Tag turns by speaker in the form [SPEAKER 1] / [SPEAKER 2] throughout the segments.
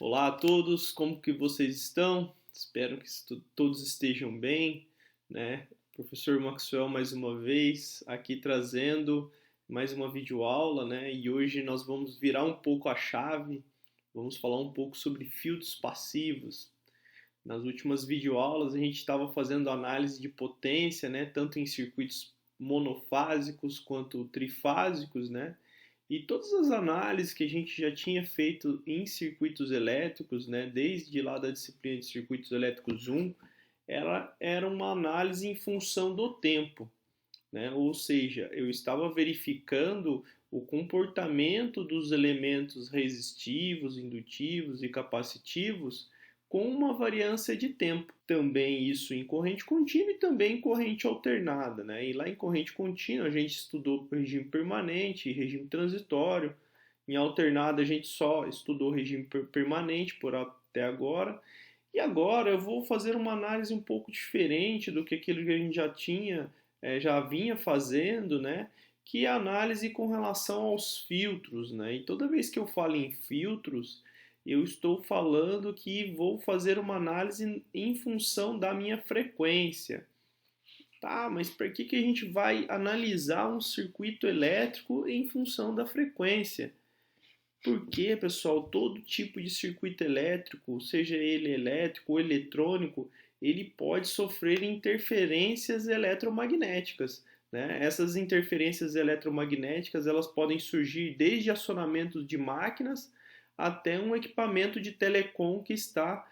[SPEAKER 1] Olá a todos, como que vocês estão? Espero que todos estejam bem, né? Professor Maxwell mais uma vez aqui trazendo mais uma videoaula, né? E hoje nós vamos virar um pouco a chave, vamos falar um pouco sobre filtros passivos. Nas últimas videoaulas a gente estava fazendo análise de potência, né? Tanto em circuitos monofásicos quanto trifásicos, né? E todas as análises que a gente já tinha feito em circuitos elétricos, né, desde lá da disciplina de circuitos elétricos 1, ela era uma análise em função do tempo, né? Ou seja, eu estava verificando o comportamento dos elementos resistivos, indutivos e capacitivos com uma variância de tempo. Também isso em corrente contínua e também em corrente alternada, né? E lá em corrente contínua a gente estudou regime permanente e regime transitório. Em alternada a gente só estudou regime permanente por até agora. E agora eu vou fazer uma análise um pouco diferente do que aquilo que a gente já vinha fazendo, né? Que é a análise com relação aos filtros, né? E toda vez que eu falo em filtros, eu estou falando que vou fazer uma análise em função da minha frequência. Tá, mas por que a gente vai analisar um circuito elétrico em função da frequência? Porque, pessoal, todo tipo de circuito elétrico, seja ele elétrico ou eletrônico, ele pode sofrer interferências eletromagnéticas, né? Essas interferências eletromagnéticas, elas podem surgir desde acionamentos de máquinas até um equipamento de telecom que está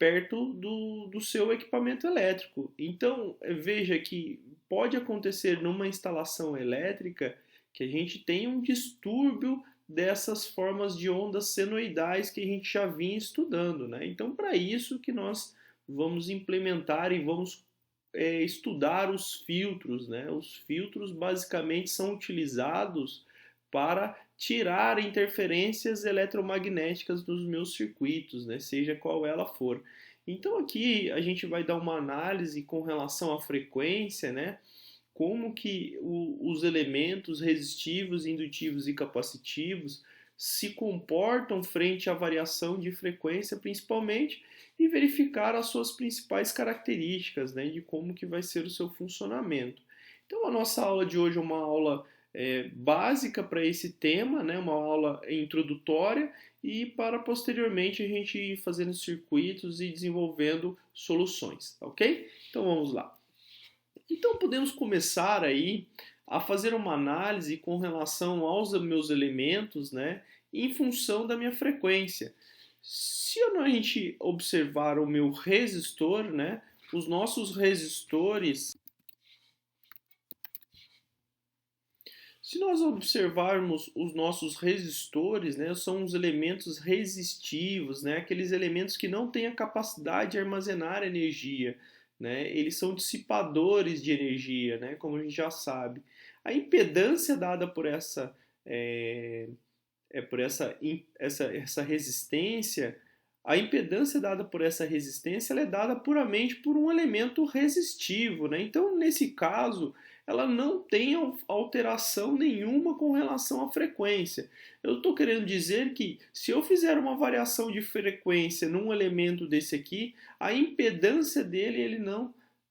[SPEAKER 1] perto do seu equipamento elétrico. Então, veja que pode acontecer numa instalação elétrica que a gente tenha um distúrbio dessas formas de ondas senoidais que a gente já vinha estudando, né? Então, para isso que nós vamos implementar e vamos estudar os filtros, né? Os filtros basicamente são utilizados para tirar interferências eletromagnéticas dos meus circuitos, né? Seja qual ela for. Então aqui a gente vai dar uma análise com relação à frequência, né? Como que os elementos resistivos, indutivos e capacitivos se comportam frente à variação de frequência, principalmente, e verificar as suas principais características, né, de como que vai ser o seu funcionamento. Então, a nossa aula de hoje é uma aula básica para esse tema, né, uma aula introdutória, e para posteriormente a gente ir fazendo circuitos e desenvolvendo soluções, ok? Então vamos lá. Então podemos começar aí a fazer uma análise com relação aos meus elementos, né, em função da minha frequência. Se a gente observar o meu resistor, né, os nossos resistores, se nós observarmos os nossos resistores, né, são os elementos resistivos, né, aqueles elementos que não têm a capacidade de armazenar energia, né, eles são dissipadores de energia, né, como a gente já sabe. A impedância dada por essa resistência, a impedância dada por essa resistência, ela é dada puramente por um elemento resistivo, né? Então, nesse caso, ela não tem alteração nenhuma com relação à frequência. Eu estou querendo dizer que se eu fizer uma variação de frequência num elemento desse aqui, a impedância dele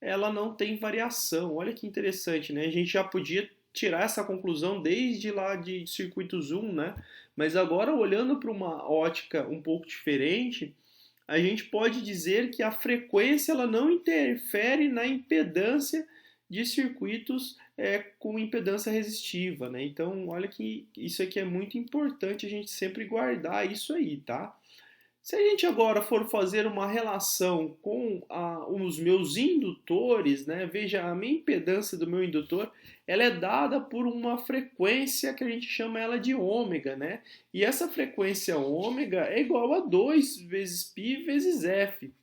[SPEAKER 1] ela não tem variação. Olha que interessante, né? A gente já podia tirar essa conclusão desde lá de circuitos 1, né? Mas agora, olhando para uma ótica um pouco diferente, a gente pode dizer que a frequência ela não interfere na impedância de circuitos com impedância resistiva, né? Então, olha que isso aqui é muito importante a gente sempre guardar isso aí, tá? Se a gente agora for fazer uma relação com os meus indutores, né, veja, a minha impedância do meu indutor, ela é dada por uma frequência que a gente chama ela de ômega, né? E essa frequência ômega é igual a 2 vezes π vezes f.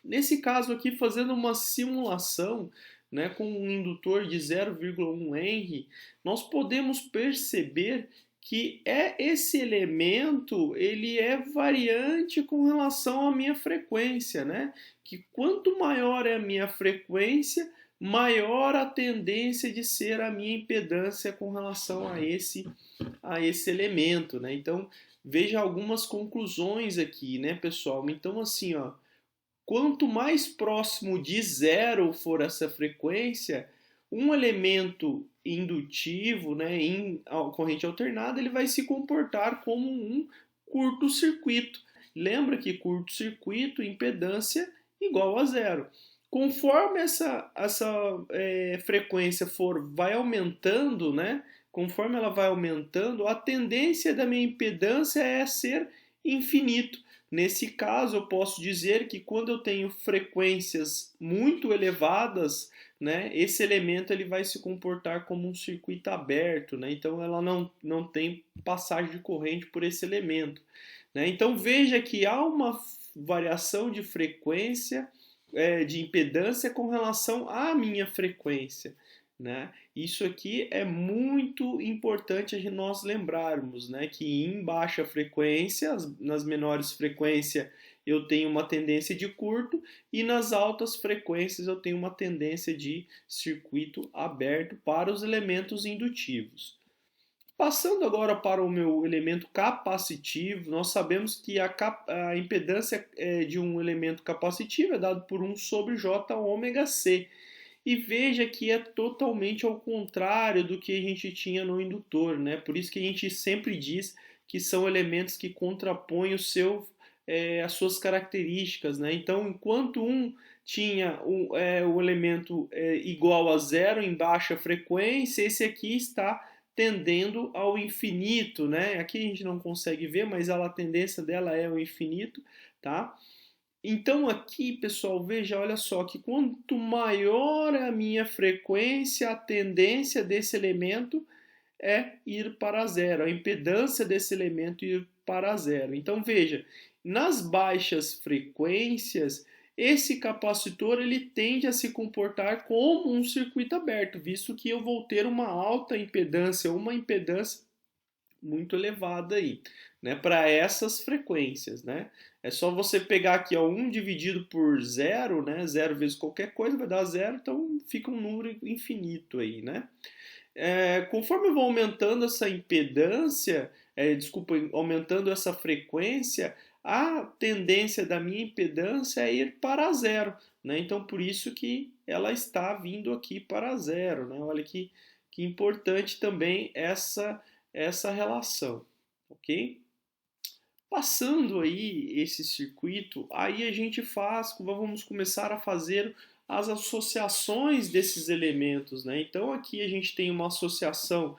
[SPEAKER 1] Nesse caso aqui, fazendo uma simulação, né, com um indutor de 0,1 Henry, nós podemos perceber que esse elemento ele é variante com relação à minha frequência, né? Que quanto maior é a minha frequência, maior a tendência de ser a minha impedância com relação a esse elemento, né? Então veja algumas conclusões aqui, né, pessoal? Então, assim, ó, quanto mais próximo de zero for essa frequência, um elemento indutivo, né, em corrente alternada, ele vai se comportar como um curto-circuito. Lembra que curto-circuito, impedância igual a zero. Conforme essa frequência vai aumentando, né, conforme ela vai aumentando, a tendência da minha impedância é ser infinito. Nesse caso, eu posso dizer que quando eu tenho frequências muito elevadas, né, esse elemento ele vai se comportar como um circuito aberto, né, então ela não tem passagem de corrente por esse elemento. Né, então veja que há uma variação de frequência, de impedância com relação à minha frequência. Né? Isso aqui é muito importante nós lembrarmos, né? Que em baixa frequência, nas menores frequências, eu tenho uma tendência de curto e nas altas frequências eu tenho uma tendência de circuito aberto para os elementos indutivos. Passando agora para o meu elemento capacitivo, nós sabemos que a impedância de um elemento capacitivo é dado por 1 sobre J ômega C. E veja que é totalmente ao contrário do que a gente tinha no indutor, né? Por isso que a gente sempre diz que são elementos que contrapõem as suas características, né? Então, enquanto um tinha o elemento igual a zero em baixa frequência, esse aqui está tendendo ao infinito, né? Aqui a gente não consegue ver, mas a tendência dela é o infinito, tá? Então aqui, pessoal, veja, olha só, que quanto maior a minha frequência, a tendência desse elemento é ir para zero, a impedância desse elemento ir para zero. Então veja, nas baixas frequências, esse capacitor ele tende a se comportar como um circuito aberto, visto que eu vou ter uma alta impedância, uma impedância muito elevada aí, né, para essas frequências, né? É só você pegar aqui, ó, 1 dividido por zero, né? Zero vezes qualquer coisa vai dar zero, então fica um número infinito aí, né? Conforme eu vou aumentando essa impedância, aumentando essa frequência, a tendência da minha impedância é ir para zero, né? Então por isso que ela está vindo aqui para zero, né? Olha que importante também essa relação, ok? Passando aí esse circuito, aí a gente vamos começar a fazer as associações desses elementos, né? Então aqui a gente tem uma associação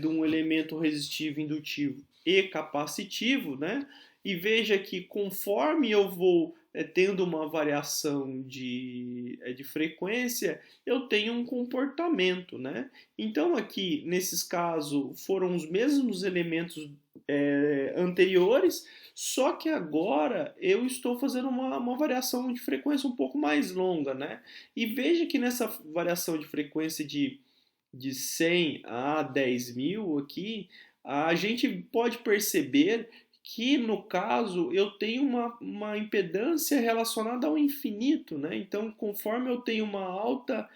[SPEAKER 1] de um elemento resistivo, indutivo e capacitivo, né? E veja que conforme eu vou tendo uma variação de frequência, eu tenho um comportamento, né? Então aqui, nesses casos, foram os mesmos elementos anteriores, só que agora eu estou fazendo uma variação de frequência um pouco mais longa, né? E veja que nessa variação de frequência de 100 a 10.000 aqui, a gente pode perceber que no caso eu tenho uma impedância relacionada ao infinito, né? Então, conforme eu tenho uma alta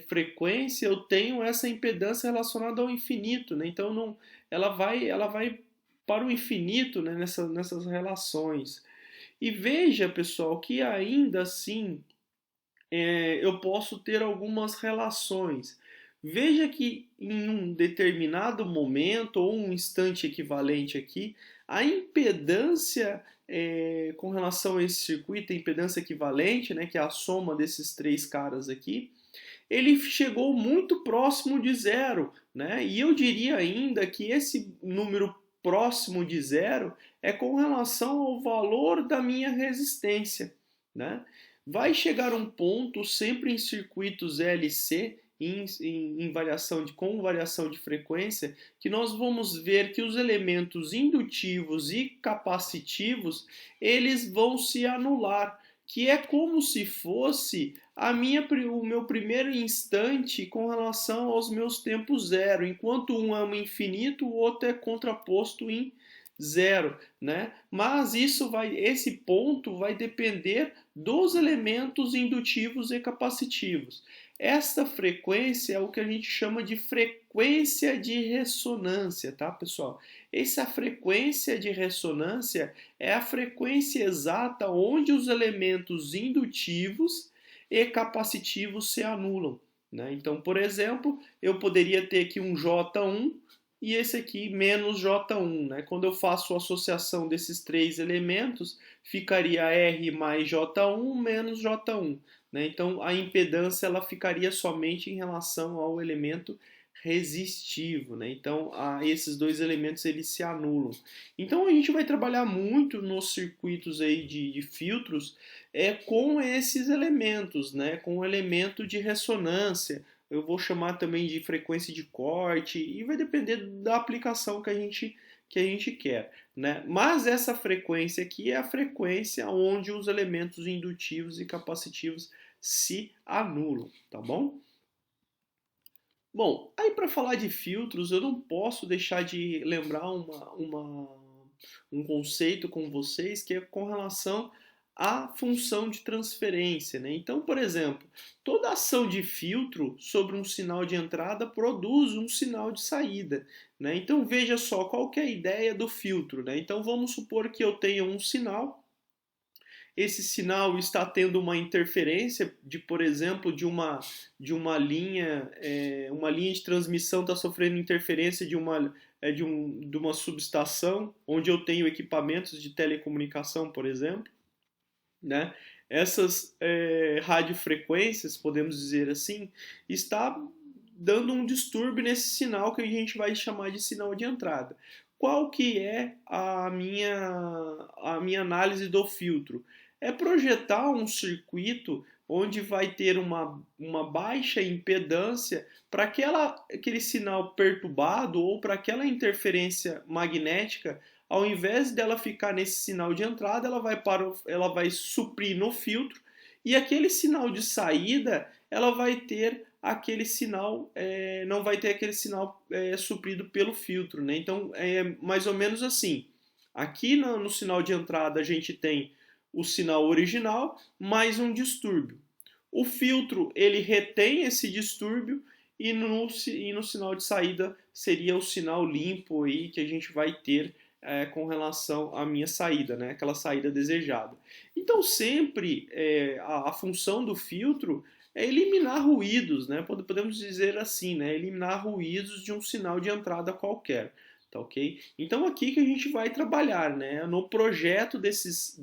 [SPEAKER 1] frequência, eu tenho essa impedância relacionada ao infinito, né? Então, ela vai para o infinito, né, nessas relações. E veja, pessoal, que ainda assim eu posso ter algumas relações. Veja que em um determinado momento, ou um instante equivalente aqui, a impedância com relação a esse circuito, a impedância equivalente, né, que é a soma desses três caras aqui, ele chegou muito próximo de zero, né? E eu diria ainda que esse número próximo de zero é com relação ao valor da minha resistência, né? Vai chegar um ponto, sempre em circuitos LC, com variação de frequência, que nós vamos ver que os elementos indutivos e capacitivos eles vão se anular, que é como se fosse o meu primeiro instante com relação aos meus tempos zero, enquanto um é um infinito, o outro é contraposto em zero, né? Mas esse ponto vai depender dos elementos indutivos e capacitivos. Esta frequência é o que a gente chama de frequência de ressonância, tá, pessoal? Essa frequência de ressonância é a frequência exata onde os elementos indutivos e capacitivos se anulam, né? Então, por exemplo, eu poderia ter aqui um J1 e esse aqui menos J1, né? Quando eu faço a associação desses três elementos, ficaria R mais J1 menos J1. Né? Então, a impedância ela ficaria somente em relação ao elemento resistivo. Né? Então, esses dois elementos eles se anulam. Então, a gente vai trabalhar muito nos circuitos aí de filtros com esses elementos, né? Com o elemento de ressonância. Eu vou chamar também de frequência de corte e vai depender da aplicação que a gente quer, né? Mas essa frequência aqui é a frequência onde os elementos indutivos e capacitivos se anulam, tá bom? Bom, aí para falar de filtros, eu não posso deixar de lembrar um conceito com vocês que é com relação à função de transferência, né? Então, por exemplo, toda ação de filtro sobre um sinal de entrada produz um sinal de saída, né? Então, veja só, qual que é a ideia do filtro, né? Então, vamos supor que eu tenha um sinal. Esse sinal está tendo uma interferência de, por exemplo, de uma linha, uma linha de transmissão está sofrendo interferência de uma subestação, onde eu tenho equipamentos de telecomunicação, por exemplo, né? Essas radiofrequências, podemos dizer assim, está dando um distúrbio nesse sinal que a gente vai chamar de sinal de entrada. Qual que é a minha análise do filtro? É projetar um circuito onde vai ter uma baixa impedância para aquele sinal perturbado ou para aquela interferência magnética, ao invés dela ficar nesse sinal de entrada, ela vai suprir no filtro e aquele sinal de saída ela vai ter aquele sinal, não vai ter aquele sinal suprido pelo filtro, né? Então é mais ou menos assim. Aqui no sinal de entrada a gente tem o sinal original mais um distúrbio. O filtro ele retém esse distúrbio e no sinal de saída seria o sinal limpo aí que a gente vai ter com relação à minha saída, né? Aquela saída desejada. Então sempre a função do filtro é eliminar ruídos, né? Podemos dizer assim, né? Eliminar ruídos de um sinal de entrada qualquer. Tá ok? Então aqui que a gente vai trabalhar, né? No projeto desses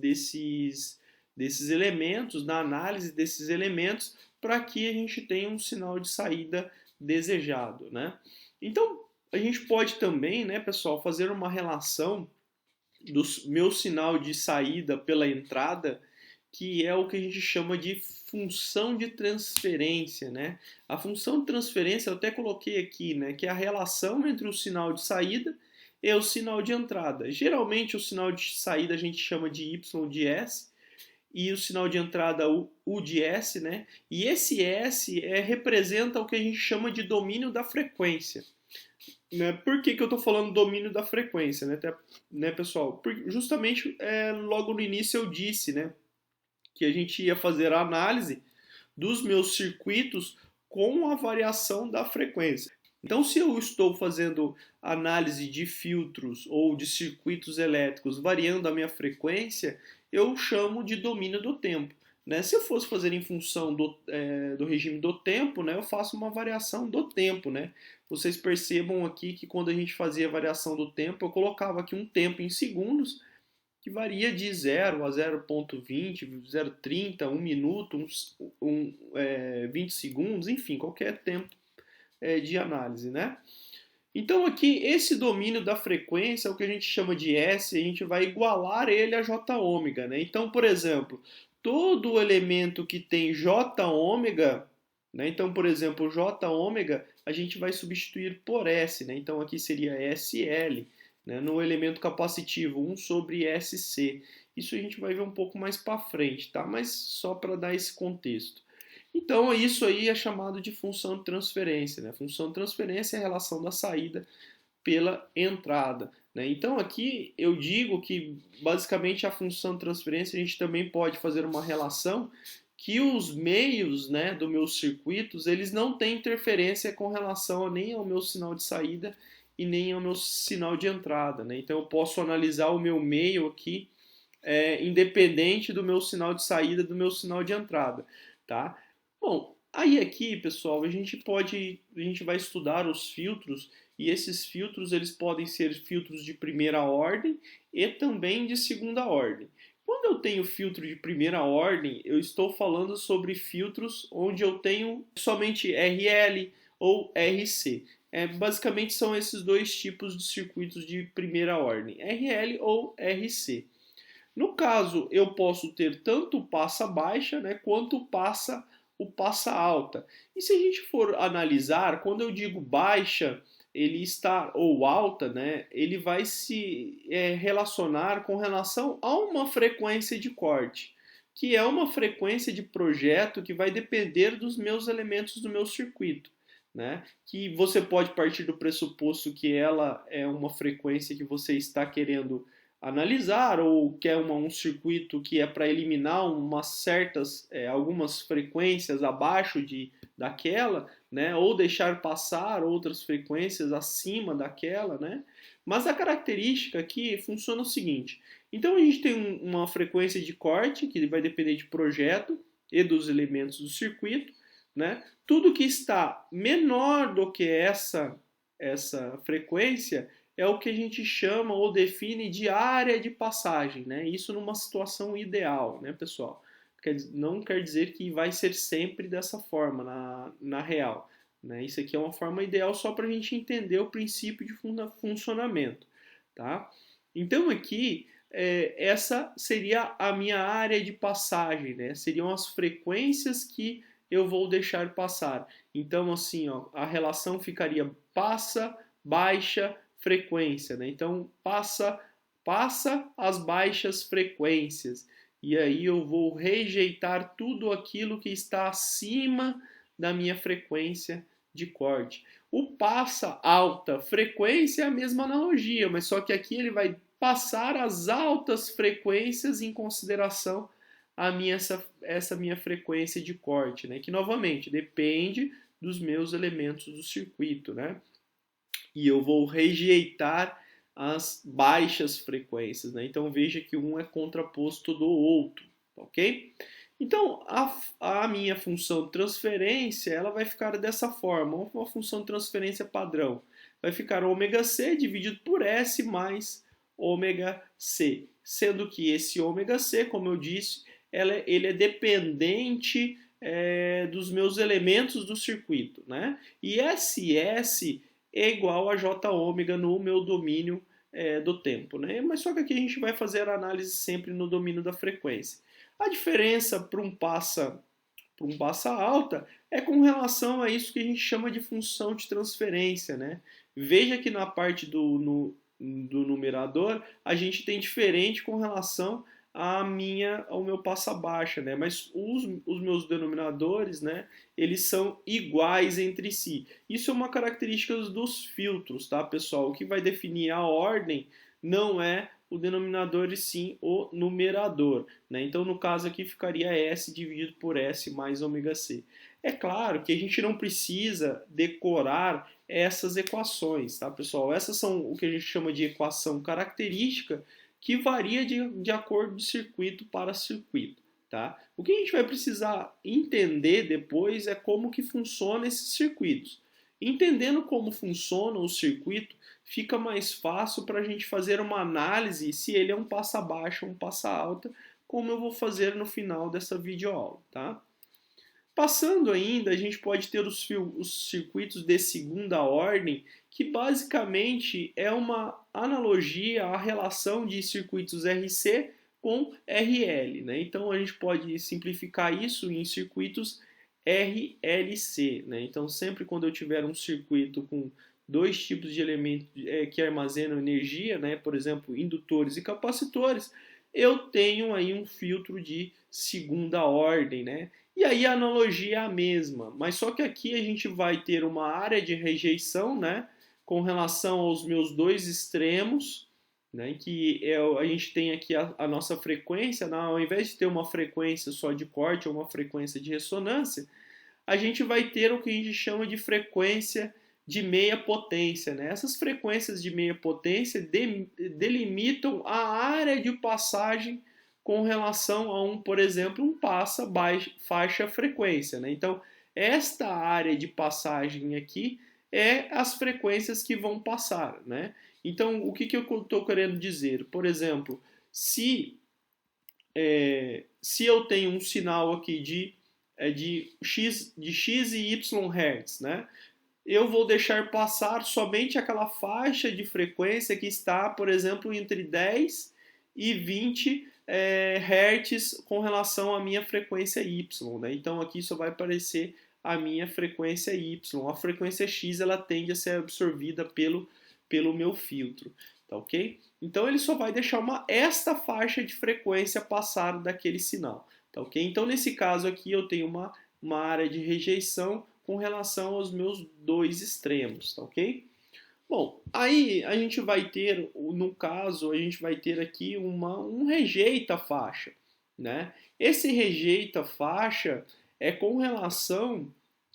[SPEAKER 1] elementos, na análise desses elementos, para que a gente tenha um sinal de saída desejado, né? Então a gente pode também, né, pessoal, fazer uma relação do meu sinal de saída pela entrada, que é o que a gente chama de função de transferência, né? A função de transferência eu até coloquei aqui, né, que é a relação entre o sinal de saída e o sinal de entrada. Geralmente o sinal de saída a gente chama de Y de S e o sinal de entrada U de S, né? E esse S representa o que a gente chama de domínio da frequência. Né? Por que eu estou falando domínio da frequência, né, pessoal? Justamente logo no início eu disse, né, que a gente ia fazer a análise dos meus circuitos com a variação da frequência. Então, se eu estou fazendo análise de filtros ou de circuitos elétricos variando a minha frequência, eu chamo de domínio do tempo. Né? Se eu fosse fazer em função do regime do tempo, né, eu faço uma variação do tempo. Né? Vocês percebam aqui que quando a gente fazia a variação do tempo, eu colocava aqui um tempo em segundos, que varia de 0 a 0,20, 0,30, 1 minuto, 20 segundos, enfim, qualquer tempo de análise, né? Então aqui, esse domínio da frequência é o que a gente chama de S, a gente vai igualar ele a J ômega, né? Então, por exemplo, todo elemento que tem J ômega, né? Então, por exemplo, J ômega, a gente vai substituir por S, né? Então aqui seria SL, né? No elemento capacitivo, 1 sobre SC. Isso a gente vai ver um pouco mais para frente, tá? Mas só para dar esse contexto. Então, isso aí é chamado de função de transferência. Né? Função de transferência é a relação da saída pela entrada. Né? Então, aqui eu digo que, basicamente, a função de transferência a gente também pode fazer uma relação que os meios, né, dos meus circuitos, eles não têm interferência com relação nem ao meu sinal de saída e nem ao meu sinal de entrada, né? Então eu posso analisar o meu meio aqui independente do meu sinal de saída, do meu sinal de entrada, tá? Bom, aí aqui, pessoal, a gente vai estudar os filtros e esses filtros eles podem ser filtros de primeira ordem e também de segunda ordem. Quando eu tenho filtro de primeira ordem, eu estou falando sobre filtros onde eu tenho somente RL ou RC. Basicamente são esses dois tipos de circuitos de primeira ordem, RL ou RC. No caso, eu posso ter tanto passa baixa, né, quanto o passa alta. E se a gente for analisar, quando eu digo baixa, ele está ou alta, né, ele vai se relacionar com relação a uma frequência de corte, que é uma frequência de projeto que vai depender dos meus elementos do meu circuito. Né? Que você pode partir do pressuposto que ela é uma frequência que você está querendo analisar ou quer um circuito que é para eliminar algumas frequências abaixo daquela, né? Ou deixar passar outras frequências acima daquela, né? Mas a característica aqui funciona o seguinte: então a gente tem uma frequência de corte que vai depender de projeto e dos elementos do circuito, né? Tudo que está menor do que essa frequência é o que a gente chama ou define de área de passagem, né? Isso numa situação ideal, né, pessoal? Não quer dizer que vai ser sempre dessa forma, na real. Né? Isso aqui é uma forma ideal só para a gente entender o princípio de funcionamento. Tá? Então aqui, essa seria a minha área de passagem, né? Seriam as frequências que eu vou deixar passar. Então assim, ó, a relação ficaria passa, baixa, frequência, né? Então passa as baixas frequências e aí eu vou rejeitar tudo aquilo que está acima da minha frequência de corte. O passa alta frequência é a mesma analogia, mas só que aqui ele vai passar as altas frequências em consideração essa minha frequência de corte, né? Que novamente depende dos meus elementos do circuito, né? E eu vou rejeitar as baixas frequências, né? Então veja que um é contraposto do outro, ok? Então a minha função de transferência ela vai ficar dessa forma, uma função de transferência padrão. Vai ficar ômega-c dividido por S mais ômega-c, sendo que esse ômega-c, como eu disse, ele é dependente dos meus elementos do circuito, né? E SS é igual a J ômega no meu domínio do tempo, né? Mas só que aqui a gente vai fazer a análise sempre no domínio da frequência. A diferença para um passa alta é com relação a isso que a gente chama de função de transferência, né? Veja que na parte do numerador a gente tem diferente com relação ao meu passa baixa, né? Mas os meus denominadores, né? Eles são iguais entre si. Isso é uma característica dos filtros, tá, pessoal? O que vai definir a ordem não é o denominador e sim o numerador, né? Então, no caso aqui, ficaria S dividido por S mais ômega C. É claro que a gente não precisa decorar essas equações, tá, pessoal? Essas são o que a gente chama de equação característica, que varia de acordo de circuito para circuito. Tá? O que a gente vai precisar entender depois é como que funcionam esses circuitos. Entendendo como funciona o circuito, fica mais fácil para a gente fazer uma análise se ele é um passa baixa ou um passa alta, como eu vou fazer no final dessa videoaula. Tá? Passando ainda, a gente pode ter os circuitos de segunda ordem, que basicamente é uma analogia à relação de circuitos RC com RL. Né? Então a gente pode simplificar isso em circuitos RLC. Né? Então sempre quando eu tiver um circuito com dois tipos de elementos que armazenam energia, né? Por exemplo, indutores e capacitores, eu tenho aí um filtro de segunda ordem, né? E aí a analogia é a mesma, mas só que aqui a gente vai ter uma área de rejeição, né, com relação aos meus dois extremos, né, que a gente tem aqui a nossa frequência, ao invés de ter uma frequência só de corte ou uma frequência de ressonância, a gente vai ter o que a gente chama de frequência de meia potência, né? Essas frequências de meia potência delimitam a área de passagem com relação a por exemplo, um passa faixa frequência, né? Então, esta área de passagem aqui é as frequências que vão passar, né? Então, o que eu estou querendo dizer? Por exemplo, se eu tenho um sinal aqui de x e y hertz, né? Eu vou deixar passar somente aquela faixa de frequência que está, por exemplo, entre 10 e 20 hertz com relação à minha frequência y, né? Então aqui só vai aparecer a minha frequência y. A frequência x ela tende a ser absorvida pelo meu filtro, tá ok? Então ele só vai deixar esta faixa de frequência passar daquele sinal, tá ok? Então nesse caso aqui eu tenho uma área de rejeição com relação aos meus dois extremos, tá ok? Bom, aí a gente vai ter, no caso, a gente vai ter aqui um rejeita faixa, né? Esse rejeita faixa é com relação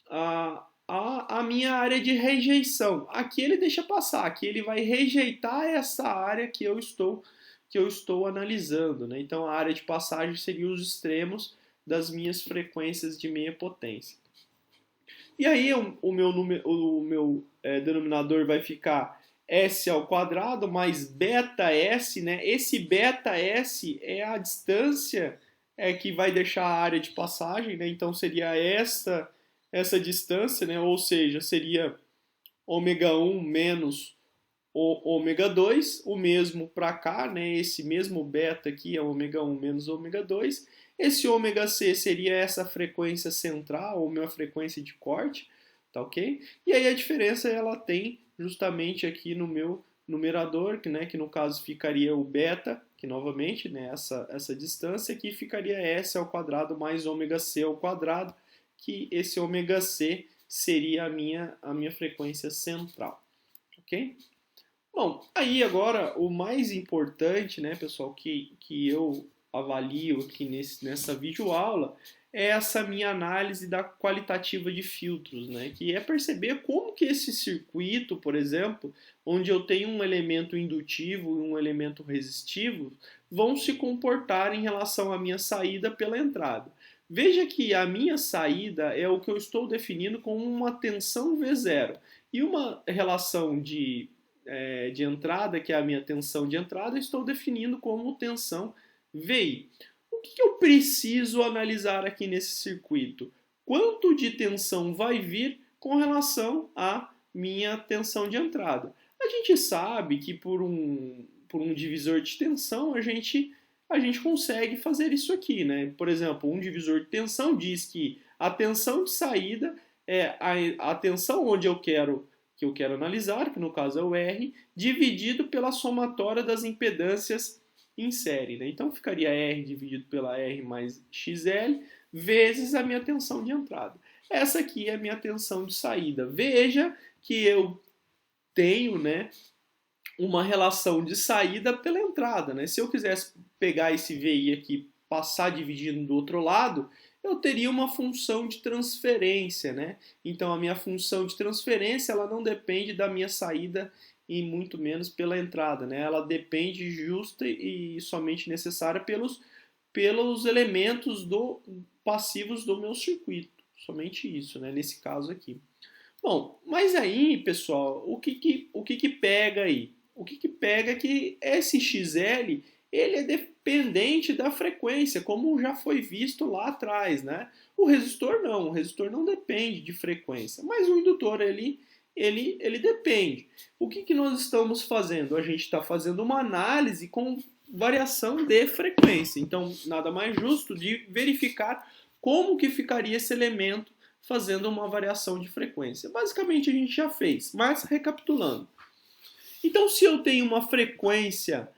[SPEAKER 1] a minha área de rejeição. Aqui ele deixa passar, aqui ele vai rejeitar essa área que eu estou analisando, né? Então a área de passagem seria os extremos das minhas frequências de meia potência. E aí o meu denominador vai ficar S ao quadrado mais beta S, né? Esse beta S é a distância que vai deixar a área de passagem, né? Então seria essa distância, né? Ou seja, seria ômega 1 menos o ômega 2, o mesmo para cá, né? Esse mesmo beta aqui é ômega 1 menos ômega 2. Esse ômega C seria essa frequência central, ou minha frequência de corte, tá ok? E aí a diferença ela tem justamente aqui no meu numerador, que no caso ficaria o beta, que novamente, né, essa distância aqui ficaria S ao quadrado mais ômega C ao quadrado, que esse ômega C seria a minha frequência central, ok? Bom, aí agora o mais importante, né, pessoal, que eu avalio aqui nessa videoaula é essa minha análise da qualitativa de filtros, né, que é perceber como que esse circuito, por exemplo, onde eu tenho um elemento indutivo e um elemento resistivo, vão se comportar em relação à minha saída pela entrada. Veja que a minha saída é o que eu estou definindo como uma tensão V0 e uma relação de entrada, que é a minha tensão de entrada, eu estou definindo como tensão VI. O que eu preciso analisar aqui nesse circuito? Quanto de tensão vai vir com relação à minha tensão de entrada? A gente sabe que por um divisor de tensão a gente consegue fazer isso aqui, né? Por exemplo, um divisor de tensão diz que a tensão de saída é a tensão onde que eu quero analisar, que no caso é o R, dividido pela somatória das impedâncias em série, né? Então ficaria R dividido pela R mais XL vezes a minha tensão de entrada. Essa aqui é a minha tensão de saída. Veja que eu tenho, né, uma relação de saída pela entrada, né? Se eu quisesse pegar esse VI aqui, passar dividindo do outro lado, eu teria uma função de transferência, né? Então a minha função de transferência ela não depende da minha saída e muito menos pela entrada, né? Ela depende justa e somente necessária pelos elementos passivos do meu circuito, somente isso, né? Nesse caso aqui. Bom, mas aí, pessoal, o que pega aí? O que pega é que esse XL ele é dependente da frequência, como já foi visto lá atrás, né? O resistor não depende de frequência, mas o indutor ele depende. O que nós estamos fazendo? A gente está fazendo uma análise com variação de frequência. Então, nada mais justo de verificar como que ficaria esse elemento fazendo uma variação de frequência. Basicamente a gente já fez, mas recapitulando. Então, se eu tenho uma frequência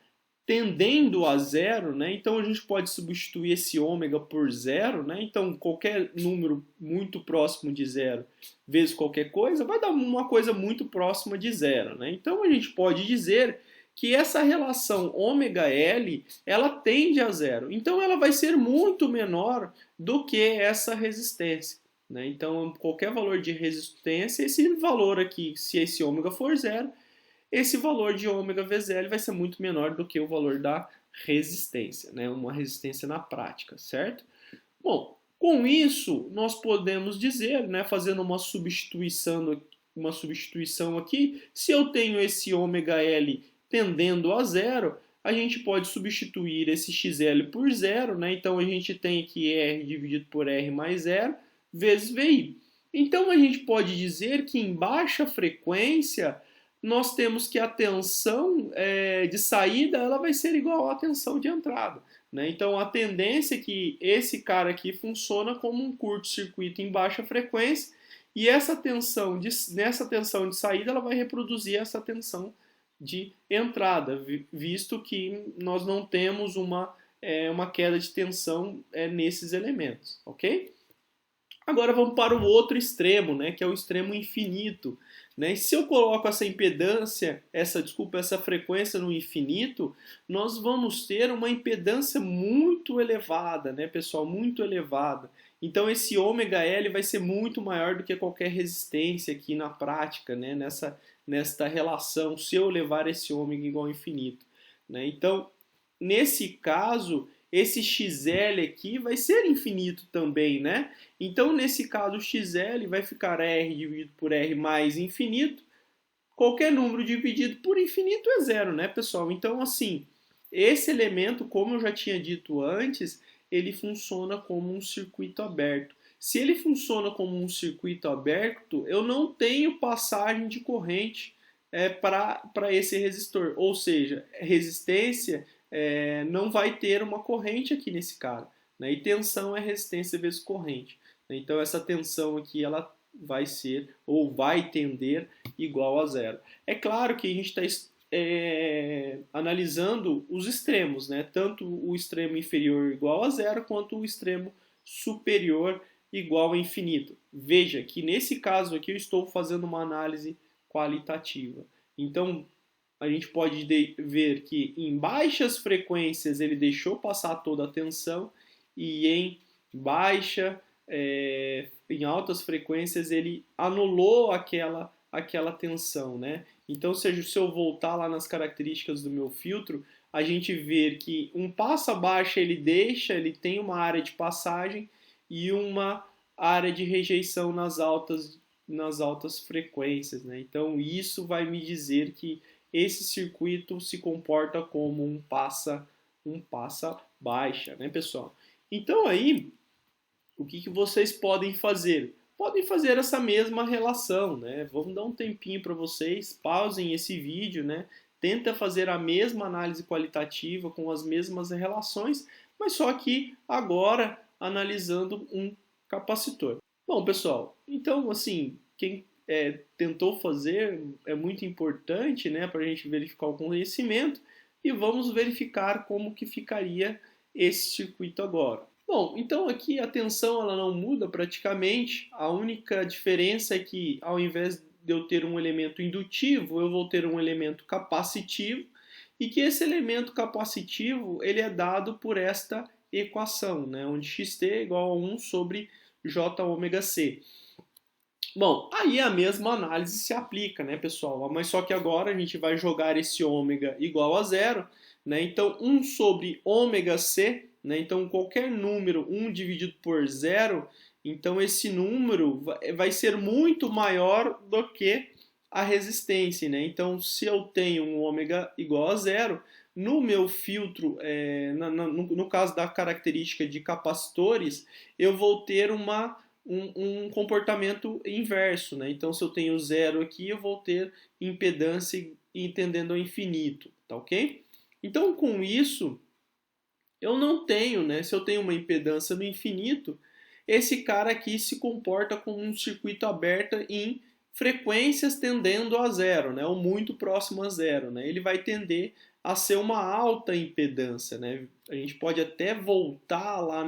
[SPEAKER 1] tendendo a zero, né? Então a gente pode substituir esse ômega por zero, né? Então qualquer número muito próximo de zero vezes qualquer coisa vai dar uma coisa muito próxima de zero, né? Então a gente pode dizer que essa relação ômega L, ela tende a zero. Então ela vai ser muito menor do que essa resistência, né? Então qualquer valor de resistência, esse valor aqui, se esse ômega for zero, esse valor de ômega VZL vai ser muito menor do que o valor da resistência, né? Uma resistência na prática, certo? Bom, com isso nós podemos dizer, né, fazendo uma substituição aqui, se eu tenho esse ômega L tendendo a zero, a gente pode substituir esse XL por zero, né? Então a gente tem aqui R dividido por R mais zero vezes VI. Então a gente pode dizer que em baixa frequência nós temos que a tensão de saída ela vai ser igual à tensão de entrada, né? Então a tendência é que esse cara aqui funciona como um curto-circuito em baixa frequência e nessa tensão de saída ela vai reproduzir essa tensão de entrada, visto que nós não temos uma queda de tensão nesses elementos, ok? Agora vamos para o outro extremo, né, que é o extremo infinito, né? E se eu coloco essa impedância, essa frequência no infinito, nós vamos ter uma impedância muito elevada, né, pessoal, muito elevada. Então esse ômega L vai ser muito maior do que qualquer resistência aqui na prática, né, nesta relação, se eu levar esse ômega igual ao infinito, né? Então, nesse caso, esse XL aqui vai ser infinito também, né? Então, nesse caso, o XL vai ficar R dividido por R mais infinito. Qualquer número dividido por infinito é zero, né, pessoal? Então, assim, esse elemento, como eu já tinha dito antes, ele funciona como um circuito aberto. Se ele funciona como um circuito aberto, eu não tenho passagem de corrente para esse resistor. Ou seja, resistência não vai ter uma corrente aqui nesse cara, né? E tensão é resistência vezes corrente. Então essa tensão aqui ela vai ser ou vai tender igual a zero. É claro que a gente está analisando os extremos, né? Tanto o extremo inferior igual a zero quanto o extremo superior igual a infinito. Veja que nesse caso aqui eu estou fazendo uma análise qualitativa. Então a gente pode ver que em baixas frequências ele deixou passar toda a tensão e em em altas frequências ele anulou aquela tensão, né? Então, se eu voltar lá nas características do meu filtro, a gente vê que um passa baixa ele tem uma área de passagem e uma área de rejeição nas altas frequências, né? Então, isso vai me dizer que esse circuito se comporta como um passa baixa, né, pessoal? Então aí, o que vocês podem fazer? Podem fazer essa mesma relação, né? Vamos dar um tempinho para vocês, pausem esse vídeo, né? Tenta fazer a mesma análise qualitativa com as mesmas relações, mas só que agora analisando um capacitor. Bom, pessoal, então assim, quem tentou fazer é muito importante, né, para a gente verificar o conhecimento e vamos verificar como que ficaria esse circuito agora. Bom, então aqui a tensão ela não muda praticamente, a única diferença é que ao invés de eu ter um elemento indutivo, eu vou ter um elemento capacitivo e que esse elemento capacitivo ele é dado por esta equação, né, onde xt é igual a 1 sobre j ômega c. Bom, aí a mesma análise se aplica, né, pessoal? Mas só que agora a gente vai jogar esse ômega igual a zero, né? Então, 1 sobre ômega c, né? Então, qualquer número, 1 dividido por zero, então esse número vai ser muito maior do que a resistência, né? Então, se eu tenho um ômega igual a zero, no meu filtro, no caso da característica de capacitores, eu vou ter um comportamento inverso, né? Então, se eu tenho zero aqui, eu vou ter impedância tendendo ao infinito, tá ok? Então, com isso, eu não tenho, né? Se eu tenho uma impedância no infinito, esse cara aqui se comporta como um circuito aberto em frequências tendendo a zero, né? Ou muito próximo a zero, né? Ele vai tender a ser uma alta impedância, né? A gente pode até voltar lá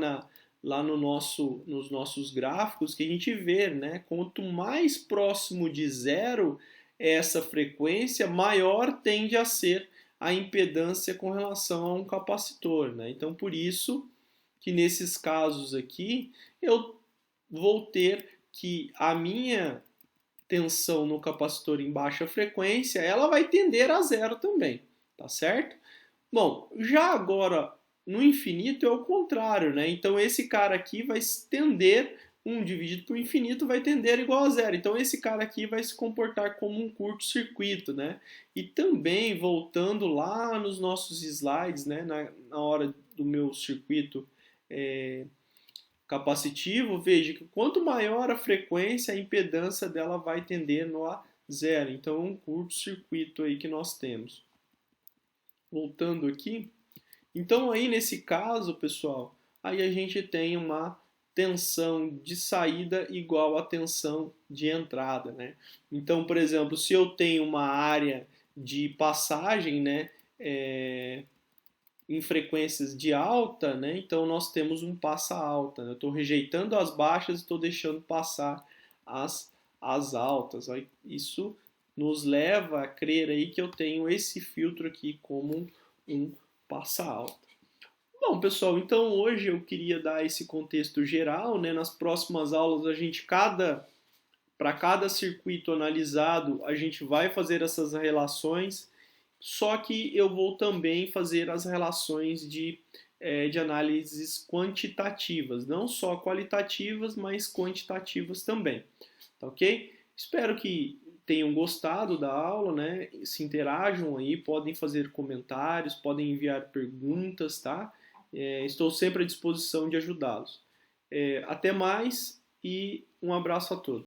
[SPEAKER 1] nos nossos gráficos que a gente vê, né? Quanto mais próximo de zero essa frequência, maior tende a ser a impedância com relação a um capacitor, né? Então, por isso que nesses casos aqui, eu vou ter que a minha tensão no capacitor em baixa frequência, ela vai tender a zero também, tá certo? Bom, já agora no infinito é o contrário, né? Então esse cara aqui vai tender, 1 dividido por infinito vai tender igual a zero. Então esse cara aqui vai se comportar como um curto-circuito, né? E também, voltando lá nos nossos slides, né? Na hora do meu circuito capacitivo, veja que quanto maior a frequência, a impedância dela vai tendendo a zero. Então é um curto-circuito aí que nós temos. Voltando aqui, então aí nesse caso, pessoal, aí a gente tem uma tensão de saída igual a tensão de entrada, né? Então, por exemplo, se eu tenho uma área de passagem, né, em frequências de alta, né, então nós temos um passa alta, né? Eu estou rejeitando as baixas e estou deixando passar as altas. Isso nos leva a crer aí que eu tenho esse filtro aqui como um passa alta. Bom, pessoal, então hoje eu queria dar esse contexto geral, né? Nas próximas aulas a gente para cada circuito analisado, a gente vai fazer essas relações, só que eu vou também fazer as relações de análises quantitativas, não só qualitativas, mas quantitativas também, tá ok? Espero que tenham gostado da aula, né? Se interajam aí, podem fazer comentários, podem enviar perguntas, tá? Estou sempre à disposição de ajudá-los. Até mais e um abraço a todos.